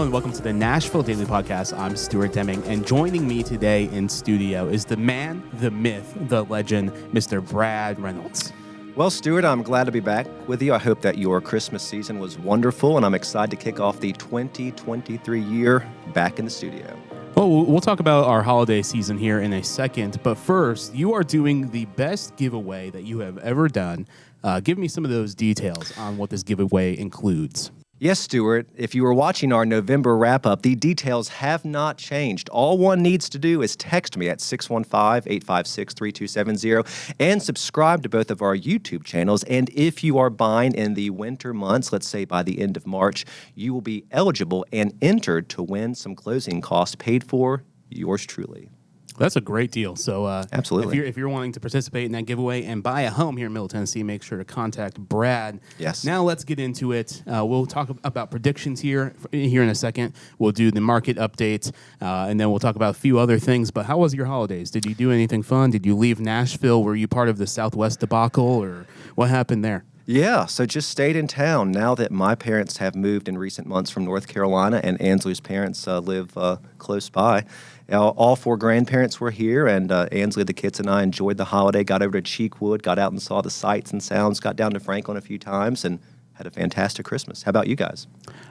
and welcome to the Nashville Daily Podcast. I'm Stuart Deming, and joining me today in studio is the man, the myth, the legend, Mr. Brad Reynolds. Well, Stuart, I'm glad to be back with you. I hope that your Christmas season was wonderful, and I'm excited to kick off the 2023 year back in the studio. Well, we'll talk about our holiday season here in a second, but first, you are doing the best giveaway that you have ever done. Give me some of those details on what this giveaway includes. Yes, Stuart, if you were watching our November wrap-up, the details have not changed. All one needs to do is text me at 615-856-3270 and subscribe to both of our YouTube channels. And if you are buying in the winter months, let's say by the end of March, you will be eligible and entered to win some closing costs paid for yours truly. That's a great deal. So absolutely. If you're wanting to participate in that giveaway and buy a home here in Middle Tennessee, make sure to contact Brad. Yes. Now let's get into it. We'll talk about predictions here in a second. We'll do the market update, and then we'll talk about a few other things. But how was your holidays? Did you do anything fun? Did you leave Nashville? Were you part of the Southwest debacle, or what happened there? Yeah, so just stayed in town. Now that my parents have moved in recent months from North Carolina and Ansley's parents live close by, all four grandparents were here, and Ansley, the kids, and I enjoyed the holiday, got over to Cheekwood, got out and saw the sights and sounds, got down to Franklin a few times, and had a fantastic Christmas. How about you guys?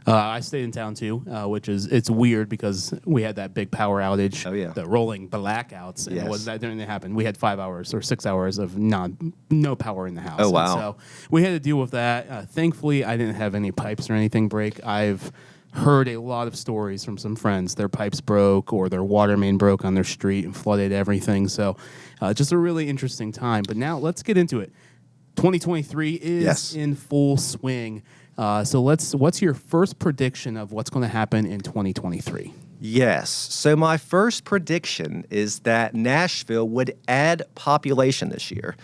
I stayed in town too, it's weird because we had that big power outage, the rolling blackouts, and that didn't happen. We had 5 hours or 6 hours of no power in the house. Oh, wow. And so we had to deal with that. Thankfully, I didn't have any pipes or anything break. I've heard a lot of stories from some friends. Their pipes broke or their water main broke on their street and flooded everything. So just a really interesting time. But now let's get into it. 2023 is in full swing. So what's your first prediction of what's going to happen in 2023? Yes. So my first prediction is that Nashville would add population this year.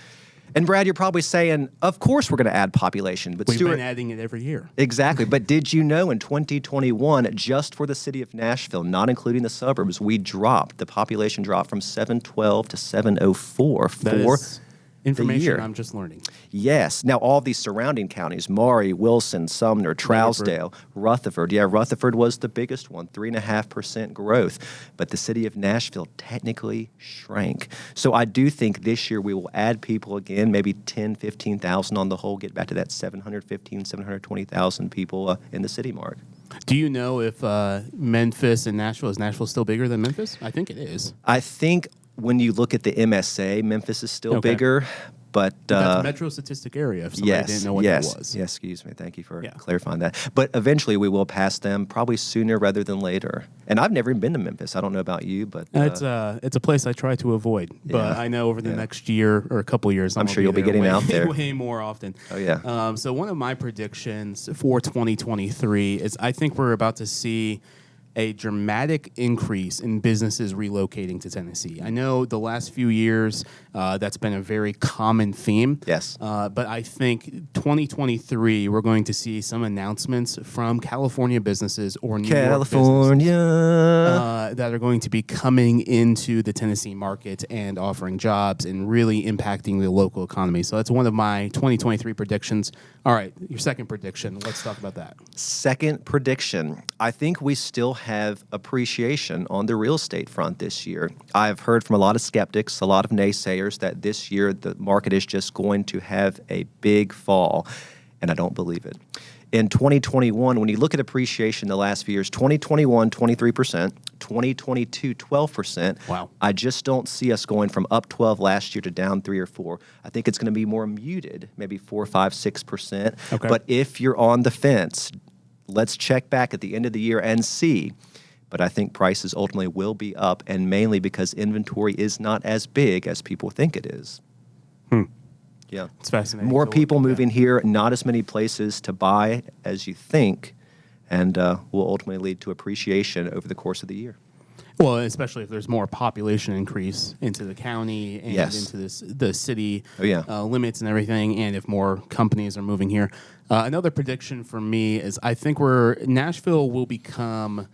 And Brad, you're probably saying, of course we're going to add population. But We've Stuart, been adding it every year. Exactly. But did you know in 2021, just for the city of Nashville, not including the suburbs, the population dropped from 712 to 704 for information I'm just learning. Yes. Now, all these surrounding counties, Maury, Wilson, Sumner, Trousdale, Rutherford. Yeah, Rutherford was the biggest one, 3.5% growth. But the city of Nashville technically shrank. So I do think this year we will add people again, maybe 10, 15,000 on the whole, get back to that 715, 720,000 people in the city mark. Do you know if Memphis and Nashville, is Nashville still bigger than Memphis? I think it is. I think when you look at the MSA, Memphis is still bigger, but that's a metro statistic area. If somebody didn't know what that was. Yes, excuse me. Thank you for clarifying that. But eventually, we will pass them, probably sooner rather than later. And I've never even been to Memphis. I don't know about you, but it's a place I try to avoid. But I know over the next year or a couple of years, I'm sure you'll be getting out there way more often. Oh yeah. So one of my predictions for 2023 is I think we're about to see a dramatic increase in businesses relocating to Tennessee. I know the last few years that's been a very common theme. Yes. But I think 2023 we're going to see some announcements from California businesses or New York businesses that are going to be coming into the Tennessee market and offering jobs and really impacting the local economy. So that's one of my 2023 predictions. All right, your second prediction. Let's talk about that. Second prediction. I think we still have appreciation on the real estate front this year. I've heard from a lot of skeptics, a lot of naysayers, that this year the market is just going to have a big fall, and I don't believe it. In 2021, when you look at appreciation the last few years, 2021, 23%, 2022, 12%. Wow. I just don't see us going from up 12 last year to down 3 or 4. I think it's going to be more muted, maybe 4, 5, 6%. Okay. But if you're on the fence, let's check back at the end of the year and see. But I think prices ultimately will be up, and mainly because inventory is not as big as people think it is. Yeah. It's fascinating. More people moving here, not as many places to buy as you think, and will ultimately lead to appreciation over the course of the year. Well, especially if there's more population increase into the county and into the city limits and everything, and if more companies are moving here. Another prediction for me is I think Nashville will become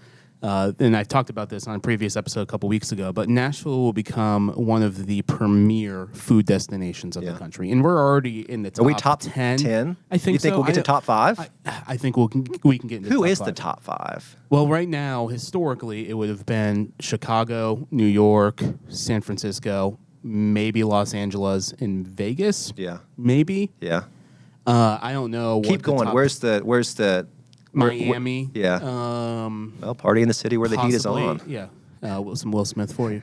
and I talked about this on a previous episode a couple weeks ago, but Nashville will become one of the premier food destinations of the country. And we're already in the top 10. Are we top 10? I think You think so. we'll get to top 5? I think we can get into Who top is 5. the top 5? Well, right now, historically, it would have been Chicago, New York, San Francisco, maybe Los Angeles, and Vegas. Yeah. Maybe. Yeah. I don't know. Keep going. Where's the Miami? Yeah. Well, party in the city where the heat is on. Yeah. Some Will Smith for you.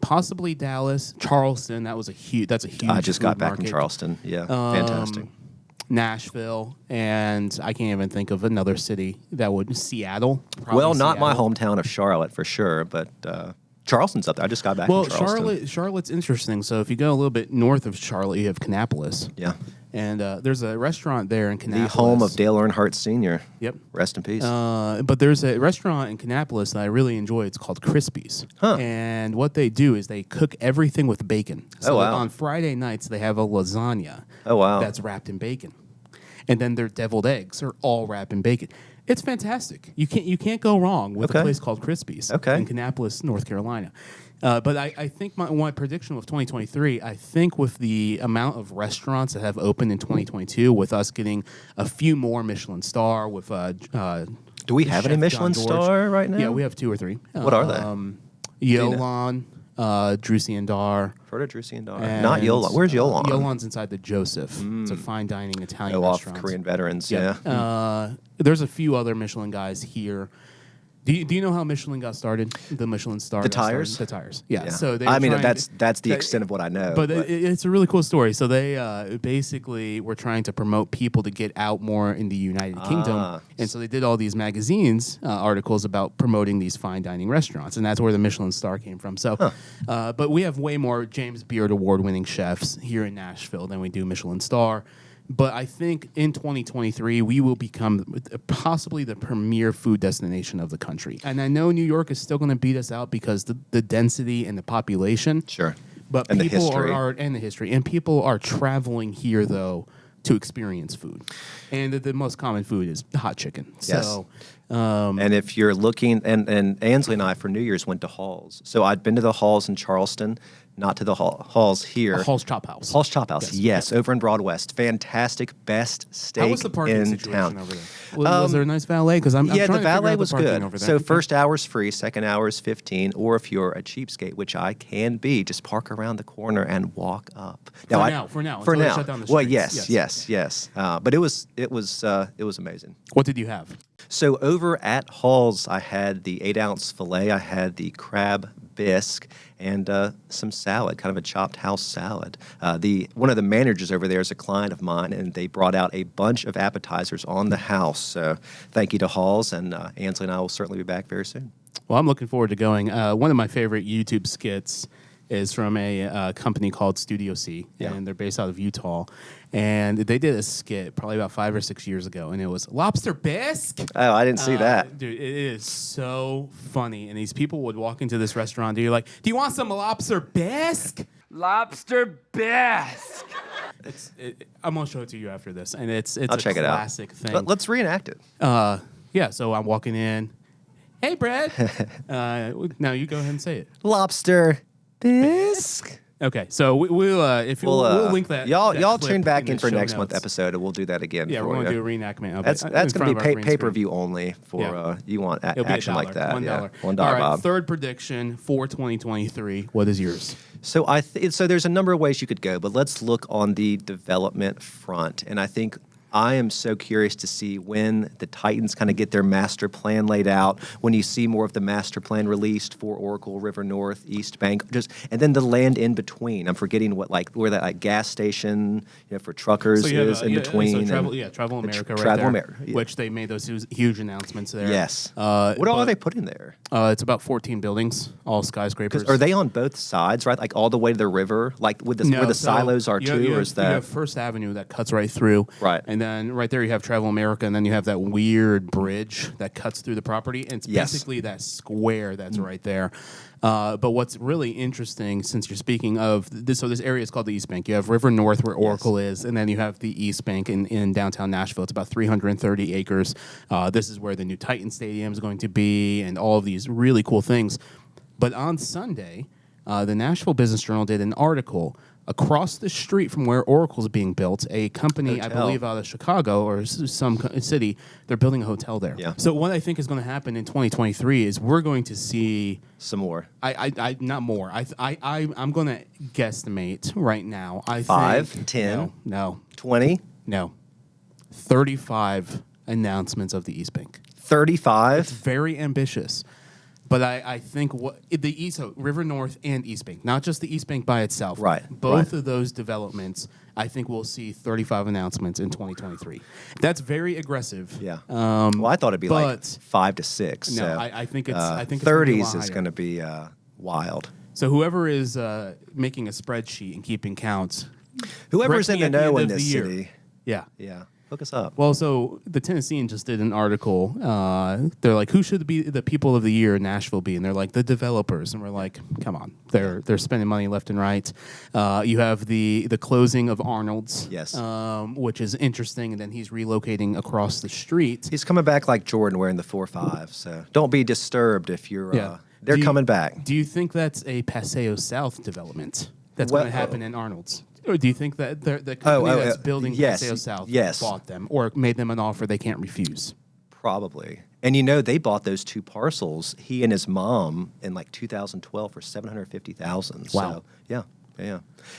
Possibly Dallas, Charleston. That's a huge. I just got food back market. from Charleston. Yeah. Fantastic. Nashville, and I can't even think of another city that would. Seattle. Well, not my Seattle. hometown of Charlotte for sure, but Charleston's up there. I just got back from Charleston. Charlotte's interesting. So if you go a little bit north of Charlotte, you have Kannapolis. Yeah. And there's a restaurant there in Kannapolis. The home of Dale Earnhardt Sr. Yep. Rest in peace. But there's a restaurant in Kannapolis that I really enjoy. It's called Crispy's. Huh. And what they do is they cook everything with bacon. So wow. on Friday nights, they have a lasagna wow. that's wrapped in bacon. And then their deviled eggs are all wrapped in bacon. It's fantastic. You can't go wrong with a place called Crispy's in Kannapolis, North Carolina. But I think my prediction of 2023, I think with the amount of restaurants that have opened in 2022, with us getting a few more Michelin star, with do we have any Chef Michelin John George. star right now? Yeah, we have 2 or 3. What are they? Yolan, Drusi and Dar. Heard of Drusi and Dar. Not Yolan. Where's Yolan? Yolan's inside the Joseph. It's a fine dining Italian off restaurant. Korean veterans. Yeah. Yeah. There's a few other Michelin guys here. Do you know how Michelin got started? The Michelin star. The got started? tires? The tires. Yeah. Yeah. So they I mean, were trying that's the extent of what I know. But it's a really cool story. So they basically were trying to promote people to get out more in the United Kingdom, and so they did all these magazines articles about promoting these fine dining restaurants, and that's where the Michelin star came from. So, but we have way more James Beard award-winning chefs here in Nashville than we do Michelin star. But I think in 2023, we will become possibly the premier food destination of the country. And I know New York is still going to beat us out because the density and the population. Sure. But and people the history. and the history. And people are traveling here, though, to experience food. And the most common food is hot chicken. Yes. So, and if you're looking, and Ansley and I for New Year's went to Halls. So I'd been to the Halls in Charleston, not to the Halls here. Hall's Chop House. Hall's Chop House, yes, over in Broad West. Fantastic, best steak How was the parking in situation town. over there? Was there a nice valet? Because I'm Yeah, trying the to figure valet out was the parking good. over there. So first hour's free, second hour's 15, or if you're a cheapskate, which I can be, just park around the corner and walk up. For now, until they shut down the Well, streets. yes. But it was amazing. What did you have? So over at Hall's, I had the 8-ounce filet, I had the crab bisque, and some salad, kind of a chopped house salad. One of the managers over there is a client of mine, and they brought out a bunch of appetizers on the house. So thank you to Hall's, and Ansley and I will certainly be back very soon. Well, I'm looking forward to going. One of my favorite YouTube skits is from a company called Studio C, and they're based out of Utah. And they did a skit probably about 5 or 6 years ago, and it was lobster bisque. Oh, I didn't see that. Dude, it is so funny. And these people would walk into this restaurant, and you're like, do you want some lobster bisque? Lobster bisque. I'm going to show it to you after this, and it's I'll check it out. classic thing. Let's reenact it. Yeah, so I'm walking in. Hey, Brad. Now you go ahead and say it. Lobster bisque. Okay, so we'll link that. Y'all that clip tune back in the for show next notes. month episode, and we'll do that again. Yeah, for we're going you. to do a reenactment of That's it. going to be pay pay per view only for you want action like that. $1. Yeah, $1, All right, Bob. third prediction for 2023. What is yours? So so there's a number of ways you could go, but let's look on the development front, and I think I am so curious to see when the Titans kind of get their master plan laid out, when you see more of the master plan released for Oracle, River North, East Bank, and then the land in between. I'm forgetting where that gas station for truckers is in between. So Travel America, Travel there, America, yeah. which they made those huge announcements there. Yes. What all are they putting there? It's about 14 buildings, all skyscrapers. Are they on both sides, right? Like all the way to the river, like where the silos are too, or is that? You have First Avenue that cuts right through, right? And then right there you have Travel America, and then you have that weird bridge that cuts through the property. And it's basically that square that's right there. But what's really interesting, since you're speaking of this, so this area is called the East Bank. You have River North, where Oracle is, and then you have the East Bank in downtown Nashville. It's about 330 acres. This is where the new Titan Stadium is going to be, and all of these really cool things. But on Sunday, the Nashville Business Journal did an article across the street from where Oracle is being built. A company, I believe, out of Chicago or some city, they're building a hotel there. Yeah. So what I think is going to happen in 2023 is we're going to see some more. I not more. I'm going to guesstimate right now. 5, think, 10, no, 20, no, 35 announcements of the East Bank. 35. It's very ambitious. But I think the East, so River North and East Bank, not just the East Bank by itself. Right. Both of those developments, I think we'll see 35 announcements in 2023. That's very aggressive. Yeah. Well, I thought it'd be like but 5 to 6. No, so, I think it's. I think 30s is going to be wild. So whoever is making a spreadsheet and keeping counts, Whoever's in correct the me at know end in of this the year. city. Yeah. Yeah. Hook us up. Well, so the Tennessean just did an article. They're like, who should be the people of the year in Nashville be? And they're like, the developers. And we're like, come on. They're spending money left and right. You have the closing of Arnold's. Yes. Which is interesting. And then he's relocating across the street. He's coming back like Jordan wearing the 4.5. So don't be disturbed if you're. Yeah. They're coming back. Do you think that's a Paseo South development that's going to happen in Arnold's? Or do you think that the company that's building Paseo South bought them or made them an offer they can't refuse? Probably. And they bought those 2 parcels, he and his mom, in like 2012 for $750,000. Wow. So, yeah.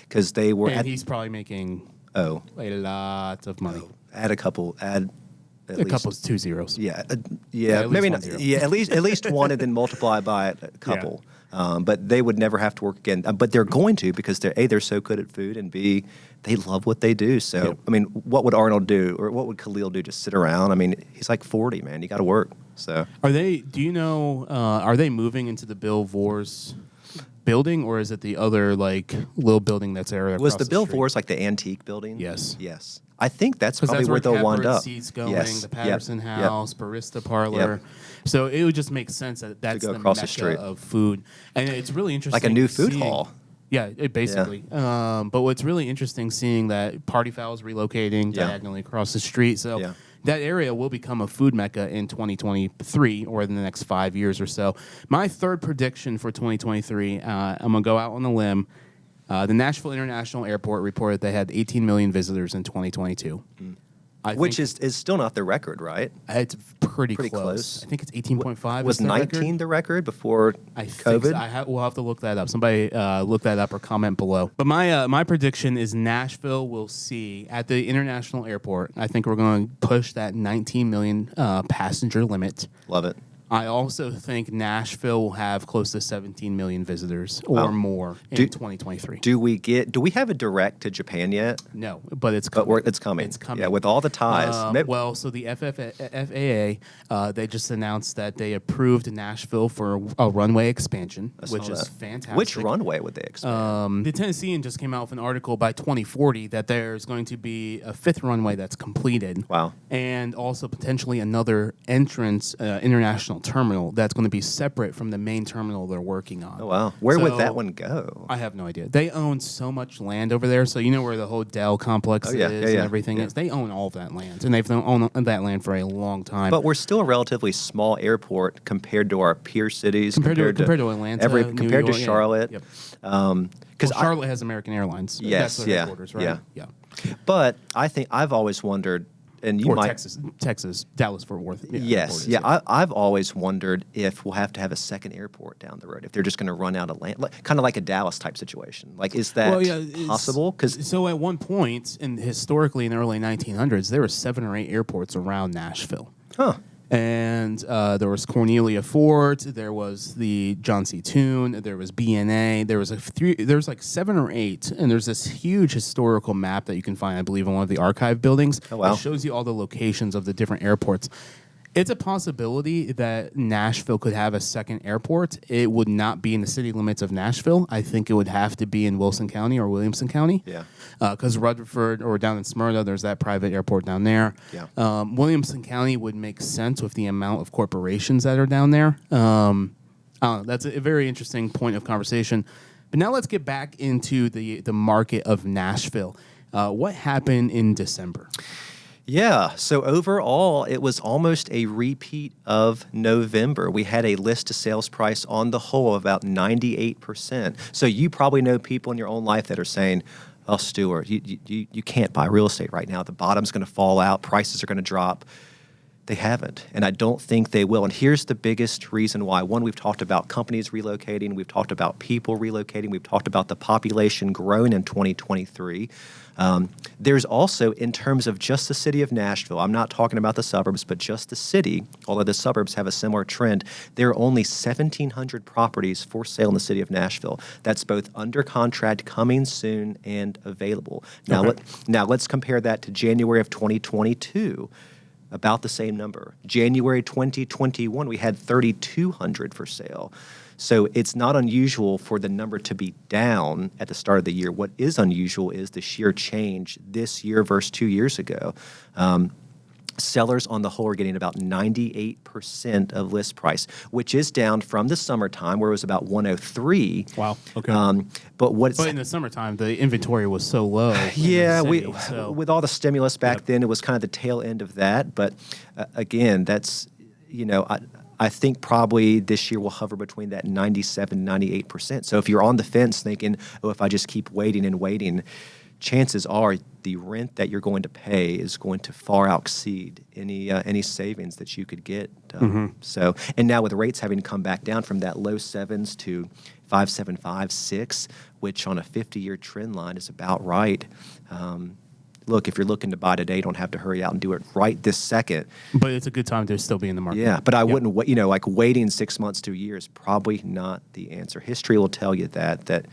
Because they were And he's probably making a lot of money. Add a couple Couple's 2 zeros. Yeah, at maybe least not. 1 0. Yeah, at least one, and then multiply by a couple. But they would never have to work again. But they're going to, because they're so good at food, and B, they love what they do. So I mean, what would Arnold do, or what would Khalil do? Just sit around? I mean, he's like 40, man. You got to work. So are they? Do you know? Are they moving into the Bill Vors building, or is it the other like little building that's there? Was the Bill Vors like the antique building? Yes. Yes. I think that's probably that's where they'll wind up. Seats going, yes. the Patterson Yep. House, Barista Parlor. So it would just make sense that that's go the across the mecca street. of food, and it's really interesting. Like a new food seeing- hall. Yeah, basically. But what's really interesting seeing that Party Foul is relocating diagonally across the street. So that area will become a food mecca in 2023 or in the next 5 years or so. My third prediction for 2023, I'm going to go out on a limb. The Nashville International Airport reported they had 18 million visitors in 2022. Which is still not the record, right? It's pretty close. I think it's 18.5. Was 19 the record before I think COVID? so. We'll have to look that up. Somebody look that up or comment below. But my prediction is Nashville will see at the international airport. I think we're going to push that 19 million passenger limit. Love it. I also think Nashville will have close to 17 million visitors or more in 2023. Do we have a direct to Japan yet? No, but it's coming. It's coming. It's coming. Yeah, with all the ties. So the FAA, they just announced that they approved Nashville for a runway expansion, which is fantastic. Which runway would they expand? The Tennessean just came out with an article by 2040 that there's going to be a 5th runway that's completed. Wow. And also potentially another entrance international terminal that's going to be separate from the main terminal they're working on. Oh, wow. Where would that one go? I have no idea. They own so much land over there. So you know where the whole Dell complex is and everything is? They own all of that land. And they've owned that land for a long time. But we're still a relatively small airport compared to our peer cities. Compared to Atlanta, compared to York, Charlotte. Yep. Because Charlotte has American Airlines. Yes, That's their headquarters, right? Yeah. But I think I've always wondered, and you might Texas, Dallas, Fort Worth. Yes, I've always wondered if we'll have to have a second airport down the road. If they're just going to run out of land, kind of like a Dallas type situation. Like, is that possible? So at one point, historically in the early 1900s, there were 7 or 8 airports around Nashville. Huh. And there was Cornelia Fort, there was the John C. Toon, there was BNA, there was like 7 or 8, and there's this huge historical map that you can find, I believe, in one of the archive buildings. Oh, wow. It shows you all the locations of the different airports. It's a possibility that Nashville could have a second airport. It would not be in the city limits of Nashville. I think it would have to be in Wilson County or Williamson County. Yeah. Because Rutherford or down in Smyrna, there's that private airport down there. Yeah. Williamson County would make sense with the amount of corporations that are down there. I don't know. That's a very interesting point of conversation. But now let's get back into the market of Nashville. What happened in December? Yeah, so overall, it was almost a repeat of November. We had a list to sales price on the whole of about 98%. So you probably know people in your own life that are saying, oh, Stuart, you can't buy real estate right now. The bottom's going to fall out. Prices are going to drop. They haven't, and I don't think they will. And here's the biggest reason why. One, we've talked about companies relocating. We've talked about people relocating. We've talked about the population growing in 2023. There's also, in terms of just the city of Nashville, I'm not talking about the suburbs, but just the city, although the suburbs have a similar trend, there are only 1,700 properties for sale in the city of Nashville. That's both under contract, coming soon, and available. Now, now let's compare that to January of 2022. About the same number. January 2021, we had 3,200 for sale. So it's not unusual for the number to be down at the start of the year. What is unusual is the sheer change this year versus 2 years ago. Sellers on the whole are getting about 98% of list price, which is down from the summertime where it was about 103. Wow. Okay. But in the summertime, the inventory was so low. Yeah, with with all the stimulus back then, it was kind of the tail end of that. But again, that's, I think probably this year will hover between that 97, 98%. So if you're on the fence thinking, oh, if I just keep waiting and waiting, chances are the rent that you're going to pay is going to far exceed any savings that you could get. So, and now with rates having come back down from that low sevens to 5.75, 6, which on a 50-year trend line is about right. Look, if you're looking to buy today, don't have to hurry out and do it right this second. But it's a good time to still be in the market. Yeah, but I wouldn't wait. Like waiting 6 months to a year is probably not the answer. History will tell you that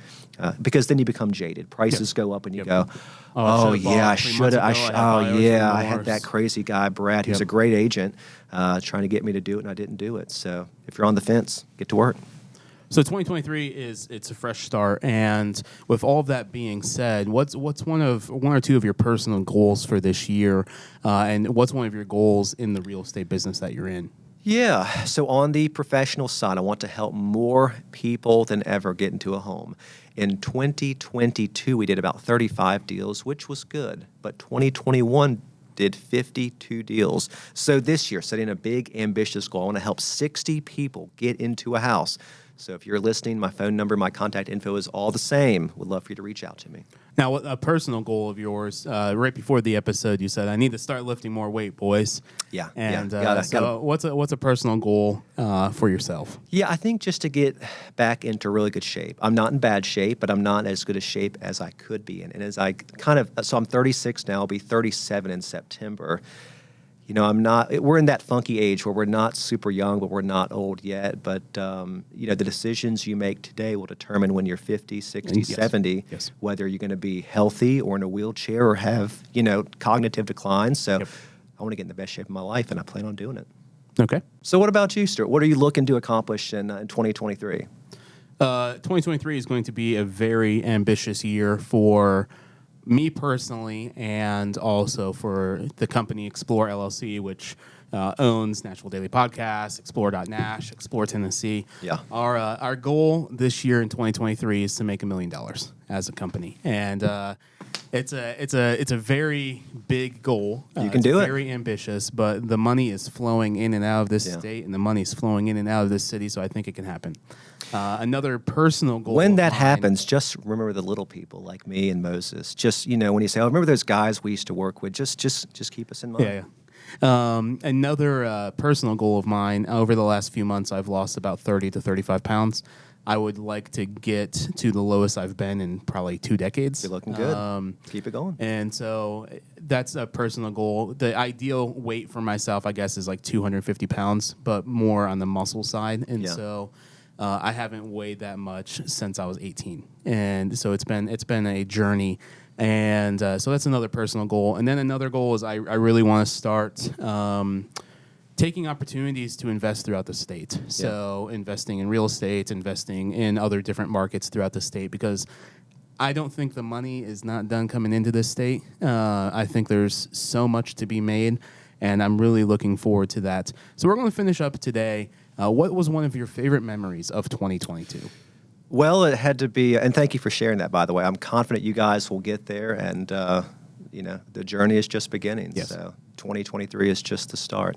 because then you become jaded. Prices go up and you go, oh yeah, I should have. I had that crazy guy Brad, who's a great agent, trying to get me to do it, and I didn't do it. So if you're on the fence, get to work. So 2023 it's a fresh start, and with all of that being said, what's one or two of your personal goals for this year, and what's one of your goals in the real estate business that you're in? Yeah, so on the professional side, I want to help more people than ever get into a home. In 2022, we did about 35 deals, which was good, but 2021 did 52 deals. So this year, setting a big, ambitious goal, I want to help 60 people get into a house. So if you're listening, my phone number, my contact info is all the same. Would love for you to reach out to me. Now, a personal goal of yours, right before the episode, you said, I need to start lifting more weight, boys. Yeah. And gotta. What's a personal goal for yourself? Yeah, I think just to get back into really good shape. I'm not in bad shape, but I'm not as good a shape as I could be in. And as I so I'm 36 now, I'll be 37 in September. We're in that funky age where we're not super young, but we're not old yet. But, the decisions you make today will determine when you're 50, 60, 70, whether you're going to be healthy or in a wheelchair or have, cognitive declines. So I want to get in the best shape of my life, and I plan on doing it. Okay. So what about you, Stuart? What are you looking to accomplish in 2023? 2023 is going to be a very ambitious year for me personally, and also for the company Explore LLC, which owns Nashville Daily Podcast, Explore.Nash, Explore Tennessee. Yeah. Our goal this year in 2023 is to make $1 million as a company, and it's a very big goal. You can do it. Very ambitious, but the money is flowing in and out of this state, and the money is flowing in and out of this city, so I think it can happen. Another personal goal. When that happens, just remember the little people like me and Moses. Just, when you say, oh, remember those guys we used to work with, just keep us in mind. Yeah. Another personal goal of mine, over the last few months, I've lost about 30 to 35 pounds. I would like to get to the lowest I've been in probably 2 decades. You're looking good. Keep it going. And so that's a personal goal. The ideal weight for myself, I guess, is like 250 pounds, but more on the muscle side. And so I haven't weighed that much since I was 18, and so it's been a journey, and so that's another personal goal. And then another goal is I really want to start taking opportunities to invest throughout the state. So investing in real estate, investing in other different markets throughout the state, because I don't think the money is not done coming into this state. I think there's so much to be made, and I'm really looking forward to that. So we're going to finish up today. What was one of your favorite memories of 2022? Well, it had to be, and thank you for sharing that, by the way. I'm confident you guys will get there, and the journey is just beginning. Yes. So 2023 is just the start.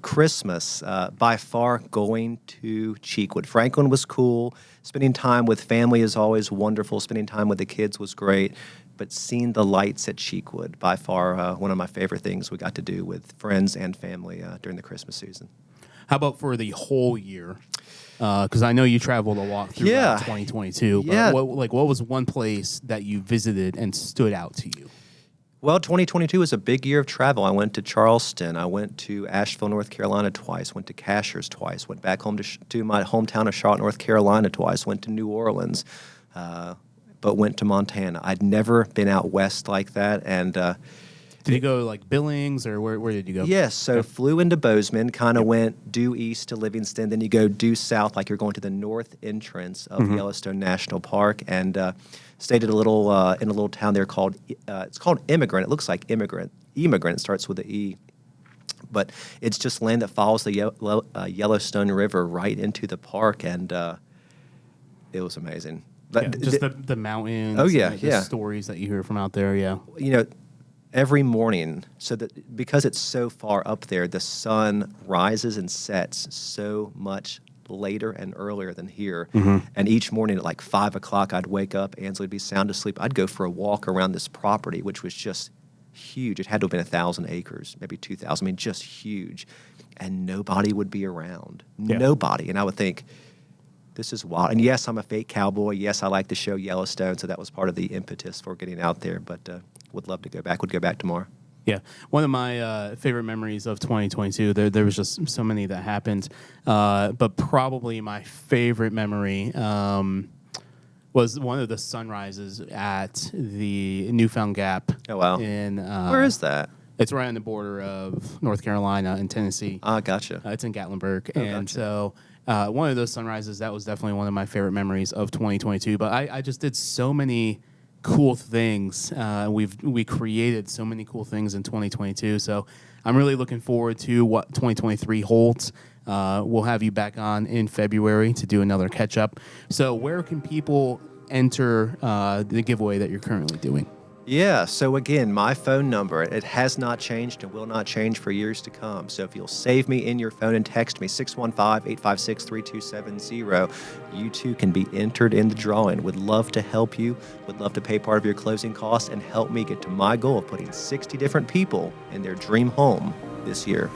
Christmas, by far going to Cheekwood. Franklin was cool. Spending time with family is always wonderful. Spending time with the kids was great. But seeing the lights at Cheekwood, by far one of my favorite things we got to do with friends and family during the Christmas season. How about for the whole year? Because I know you traveled a lot throughout 2022. Yeah. But what was one place that you visited and stood out to you? Well, 2022 was a big year of travel. I went to Charleston. I went to Asheville, North Carolina twice. Went to Cashiers twice. Went back home to my hometown of Charlotte, North Carolina twice. Went to New Orleans, but went to Montana. I'd never been out west like that. And did you go like Billings, or where did you go? yes, so flew into Bozeman, kind of went due east to Livingston, then you go due south like you're going to the north entrance of Yellowstone National Park, and stayed at a little in a little town there called it's called Immigrant. It looks like Immigrant. It starts with an E, but it's just land that follows the Yellowstone River right into the park, and it was amazing. Just the mountains. Oh yeah, and the stories that you hear from out there. Yeah, every morning, so that because it's so far up there, the sun rises and sets so much later and earlier than here. And each morning at like 5 o'clock, I'd wake up, Ansley would be sound asleep. I'd go for a walk around this property, which was just huge. It had to have been 1,000 acres, maybe 2,000. I mean, just huge. And nobody would be around. Yeah. Nobody. And I would think, this is wild. And yes, I'm a fake cowboy. Yes, I like the show Yellowstone, so that was part of the impetus for getting out there. But would love to go back. Would go back tomorrow. Yeah, one of my favorite memories of 2022, there was just so many that happened, but probably my favorite memory was one of the sunrises at the Newfound Gap. Oh, wow. Where is that? It's right on the border of North Carolina and Tennessee. Ah, gotcha. It's in Gatlinburg. Oh, and gotcha. so one of those sunrises, that was definitely one of my favorite memories of 2022. But I just did so many cool things. We created so many cool things in 2022. So I'm really looking forward to what 2023 holds. We'll have you back on in February to do another catch up. So where can people enter the giveaway that you're currently doing? Yeah, so again, my phone number, it has not changed and will not change for years to come. So if you'll save me in your phone and text me, 615-856-3270, you too can be entered in the drawing. Would love to help you, would love to pay part of your closing costs and help me get to my goal of putting 60 different people in their dream home this year.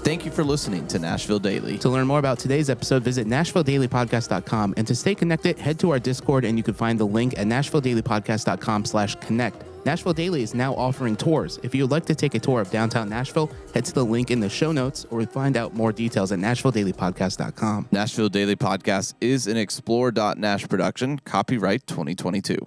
Thank you for listening to Nashville Daily. To learn more about today's episode, visit NashvilleDailyPodcast.com. And to stay connected, head to our Discord, and you can find the link at NashvilleDailyPodcast.com/connect. Nashville Daily is now offering tours. If you would like to take a tour of downtown Nashville, head to the link in the show notes or find out more details at NashvilleDailyPodcast.com. Nashville Daily Podcast is an Explore.Nash production, copyright 2022.